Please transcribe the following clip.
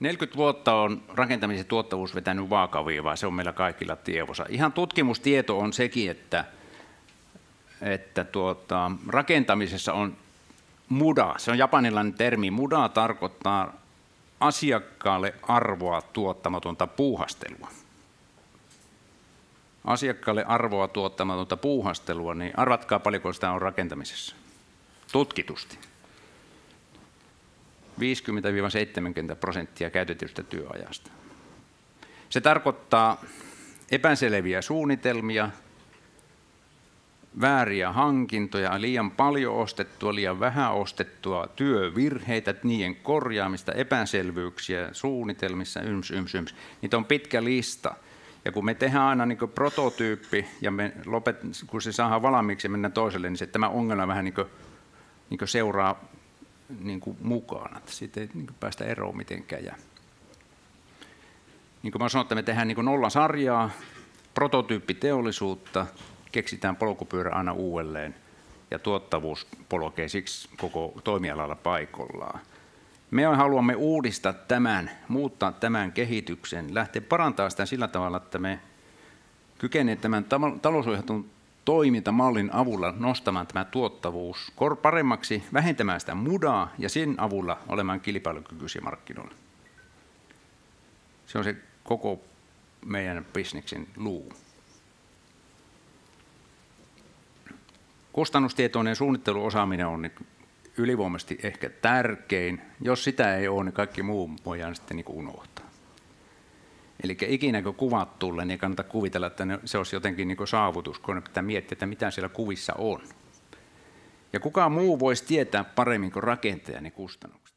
40 vuotta on rakentamisen tuottavuus vetänyt vaakaviivaa, se on meillä kaikilla tiedossa. Ihan tutkimustieto on sekin, että rakentamisessa on muda, se on japanilainen termi, muda tarkoittaa asiakkaalle arvoa tuottamatonta puuhastelua. Asiakkaalle arvoa tuottamatonta puuhastelua, niin arvatkaa paljonko sitä on rakentamisessa, tutkitusti. 50–70% käytetystä työajasta. Se tarkoittaa epäselviä suunnitelmia, vääriä hankintoja, liian paljon ostettua, liian vähän ostettua, työvirheitä, niiden korjaamista, epäselvyyksiä suunnitelmissa, yms. Niitä on pitkä lista. Ja kun me tehdään aina niin kuin prototyyppi ja kun se saadaan valmiiksi ja mennään toiselle, niin tämä ongelma vähän niin kuin seuraa niin kuin mukana. Siitä ei niin kuin päästä eroon mitenkään. Ja niin kuin mä sanoin, että me tehdään niin kuin nollasarjaa, prototyyppiteollisuutta, keksitään polkupyörä aina uudelleen ja tuottavuus polkee siksi koko toimialalla paikallaan. Me haluamme uudistaa tämän, muuttaa tämän kehityksen, lähteä parantamaan sitä sillä tavalla, että me kykenemme tämän talousohjatun toimintamallin avulla nostamaan tämä tuottavuus paremmaksi, vähentämään sitä mudaa ja sen avulla olemaan kilpailukykyisiä markkinoilla. Se on se koko meidän bisneksen luu. Kustannustietoinen suunnitteluosaaminen on ylivoimaisesti ehkä tärkein. Jos sitä ei ole, niin kaikki muu voidaan sitten niin kuin unohtaa. Eli ikinä kun kuvat tulee, niin ei kannata kuvitella, että se olisi jotenkin niin kuin saavutus, kun pitää miettiä, että mitä siellä kuvissa on. Ja kukaan muu voisi tietää paremmin kuin rakentaja ne kustannukset.